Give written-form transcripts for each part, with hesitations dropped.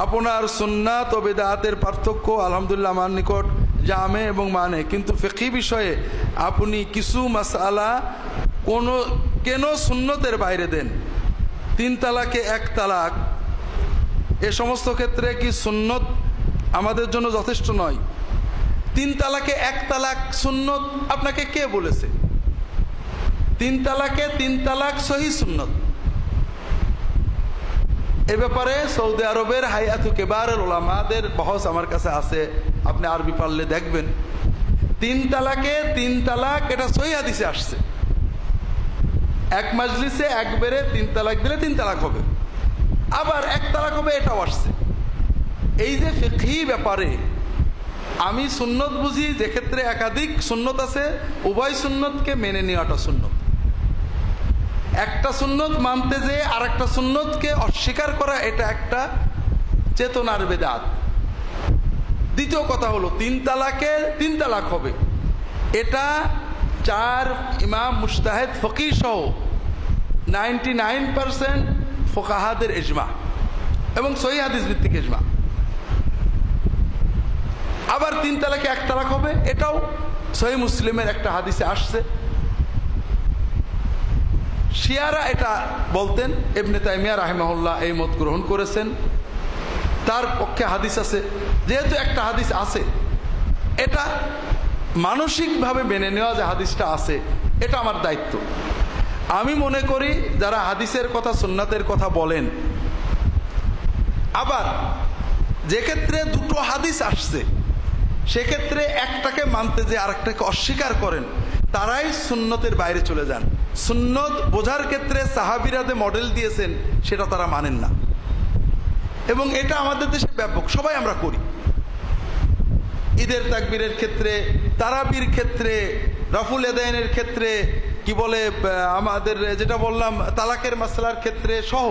আপনার সুন্নাত ও বিদআতের পার্থক্য আলহামদুলিল্লাহ আমার নিকট জামে এবং মানে, কিন্তু ফিকহি বিষয়ে আপনি কিছু মাসআলা কেন সুন্নতের বাইরে দেন? 3 তালাকে 1 তালাক, এ সমস্ত ক্ষেত্রে কি সুন্নত আমাদের জন্য যথেষ্ট নয়? 3 তালাকে 1 তালাক সুন্নত আপনাকে কে বলেছে? 3 তালাকে 3 তালাক সহি সুন্নত। এ ব্যাপারে সৌদি আরবের হায়াতু কেবারের উলামাদের বহস আমার কাছে আছে, আপনি আরবি পারলে দেখবেন। 3 তালাকে 3 তালাক এটা সহি হাদিসে আসছে। এক মাজলিসে একবারে 3 তালাক দিলে 3 তালাক হবে, আবার 1 তালাক হবে, এটাও আসছে। এই যে ফিকহি ব্যাপারে আমি সুন্নত বুঝি, যে ক্ষেত্রে একাধিক সুন্নত আছে, উভয় সুন্নতকে মেনে নেওয়াটা সুন্নত। একটা সুন্নত মানতে যে আর একটা সুন্নতকে অস্বীকার করা, এটা একটা চেতনার বেদাত। দ্বিতীয় কথা হলো 3 তালাকে 3 তালাক হবে, এটা 4 ইমাম মুজতাহিদ ফকিহ সহ 99% ফুকাহাদের ইজমা এবং সহিহ হাদিস ভিত্তিক ইজমা। আবার 3 তালাকে 1 তালাক হবে, এটাও সহিহ মুসলিমের একটা হাদিসে আসছে। শিয়ারা এটা বলতেন, ইবনে তাইমিয়া রাহিমাহুল্লাহ এই মত গ্রহণ করেছেন, তার পক্ষে হাদিস আছে। যেহেতু একটা হাদিস আছে, এটা মানসিকভাবে মেনে নেওয়া যে হাদিসটা আছে, এটা আমার দায়িত্ব। আমি মনে করি যারা হাদিসের কথা সুন্নাতের কথা বলেন, আবার যে ক্ষেত্রে দুটো হাদিস আসছে সেক্ষেত্রে একটাকে মানতে যে আরেকটাকে অস্বীকার করেন, তারাই সুন্নতের বাইরে চলে যান। সুন্নত বোঝার ক্ষেত্রে সাহাবীরা যে মডেল দিয়েছেন সেটা তারা মানেন না, এবং এটা আমাদের দেশে ব্যাপক, সবাই আমরা করি। ঈদের তাকবীরের ক্ষেত্রে, তারাবির ক্ষেত্রে, রাফুল ইয়াদাইনের ক্ষেত্রে, কি বলে আমাদের যেটা বললাম তালাকের মাসলার ক্ষেত্রে সহ,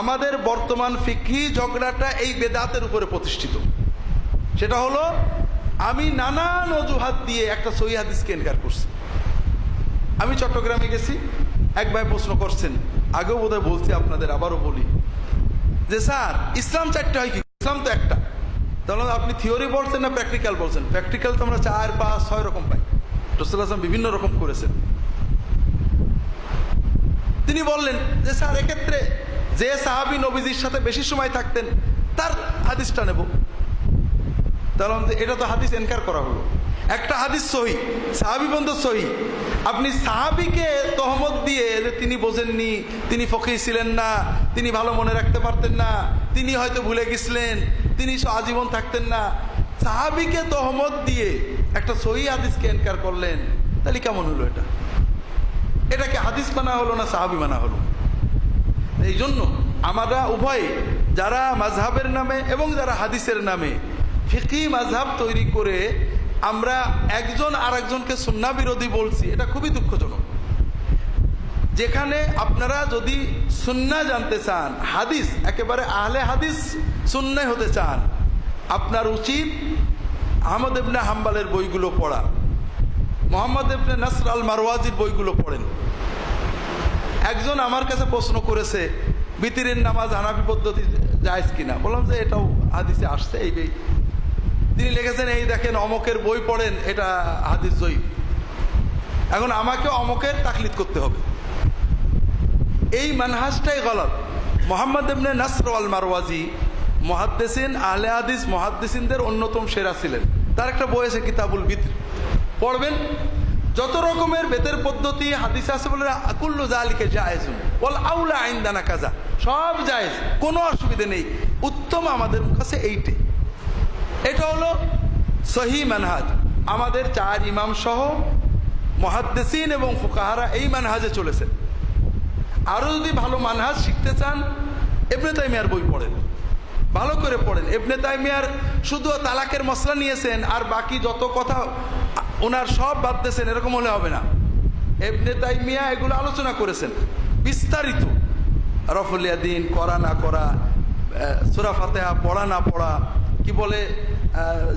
আমাদের বর্তমান ফিকহি ঝগড়াটা এই বেদাতের উপরে প্রতিষ্ঠিত। সেটা হলো আমি নানান অজুহাত দিয়ে একটা সহিহ হাদিসকে ইনকার করছি। আমি চট্টগ্রামে গেছি, এক ভাই প্রশ্ন করছেন, আগেও বোধহয় বলছি আপনাদের, আবারও বলি যে স্যার ইসলাম 4টা হয় কি? ইসলাম তো একটা। তাহলে আপনি থিওরি বলছেন না প্র্যাকটিক্যাল বলছেন? প্র্যাকটিক্যাল তো আমরা 4, 5, 6 রকম পাই। রাসূল আসলাম বিভিন্ন রকম করেছেন। তিনি বললেন যে স্যার এক্ষেত্রে যে সাহাবী নবীজির সাথে বেশি সময় থাকতেন তার হাদিসটা নেব। তাহলে এটা তো হাদিস ইনকার করা হলো। একটা হাদিস সহিহ, সাহাবী বন্ধু সহিহ, আপনি সাহাবীকে তহমত দিয়ে যে তিনি বোঝেননি, তিনি ফকিহ ছিলেন না, তিনি ভালো মনে রাখতে পারতেন না, তিনি হয়তো ভুলে গেছিলেন, তিনি আজীবন থাকতেন না, সাহাবীকে তহমত দিয়ে একটা সহিহ হাদিসকে ইনকার করলেন, তাহলে কেমন হলো? এটাকে হাদিস মানা হলো না সাহাবী মানা হলো? এই জন্য আমরা উভয়, যারা মাযহাবের নামে এবং যারা হাদিসের নামে ফিকহি মাযহাব তৈরি করে আমরা একজন আরেকজনকে সুন্নাহ বিরোধী বলছি, এটা খুবই দুঃখজনক। যেখানে আপনারা যদি সুন্নাহ জানতে চান, হাদিস একেবারে আহলে হাদিস সুন্নাহ হতে চান, আপনার উচিত আহমদ ইবনে হাম্বলের বইগুলো পড়া, মুহাম্মদ ইবনে নাসর আল মারওয়াজির বইগুলো পড়েন। একজন আমার কাছে প্রশ্ন করেছে বিতিরের নামাজ হানাফি পদ্ধতি জায়েজ কিনা। বললাম যে এটাও হাদিসে আসছে। এই বই তিনি লিখেছেন, এই দেখেন অমকের বই পড়েন, এটা হাদিস জয়ীফ। এখন আমাকে অমকের তাকলিদ করতে হবে, এই মানহাজটাই গলত। মুহাম্মদ ইবনে নাসর আল মারওয়াজি মুহাদ্দিসিন, আহলে হাদিস মুহাদ্দিসিনদের অন্যতম সেরা ছিলেন। তার একটা বই আছে কিতাবুল বিত্র, পড়বেন। যত রকমের বেতের পদ্ধতি হাদিস আছে বলে কুল্লু যালিকা জায়েজুন ওয়াল আউলা ইনদানা কাজা, সব জায়েজ, কোনো অসুবিধা নেই, উত্তম আমাদের কাছে এইটাই। এটা হলো সহিহ মানহাজ। আমাদের 4 ইমাম সহ মুহাদ্দিসিন এবং ফুকাহারা এই মানহাজে চলেছেন। আরো যদি ভালো মানহাজ শিখতে চান, ইবনে তাইমিয়ার বই পড়েন, ভালো করে পড়েন। ইবনে তাইমিয়ার শুধু তালাকের মসলা নিয়েছেন আর বাকি যত কথা ওনার সব বাদ দিয়েছেন, এরকম হলে হবে না। ইবনে তাইমিয়া এগুলো আলোচনা করেছেন বিস্তারিত, রফুল ইয়াদিন করা না করা, সূরা ফাতিহা পড়া না পড়া, কি বলে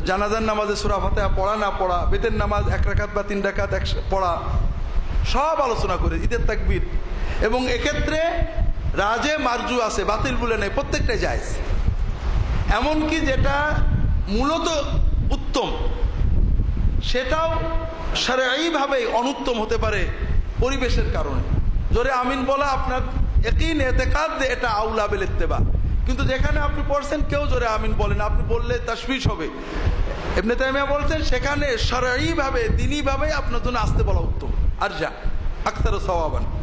জানাজার নামাজে সূরা ফাতিহা পড়া না পড়া, বেতের নামাজ 1 রাকাত বা 3 রাকাত পড়া, সব আলোচনা করে ঈদের তাকবীর। এবং এক্ষেত্রে রাজে মারজু আছে, বাতিল বলে নেই, প্রত্যেকটাই জায়েজ। এমনকি যেটা মূলত উত্তম সেটাও শরঈভাবেই অনুত্তম হতে পারে পরিবেশের কারণে। জোরে আমিন বলা আপনার ইয়াকিন এতেকাদ যে এটা আউলা বিল ইত্তেবা, কিন্তু যেখানে আপনি পড়ছেন কেউ জোরে আমিন বলেন, আপনি বললে তাশবিশ হবে। ইবনে তাইমিয়া বলছেন সেখানে শরঈভাবে দ্বীনিভাবে আপনার জন্য আসতে বলা উত্তম, আর যা আকসারু সওয়াবান।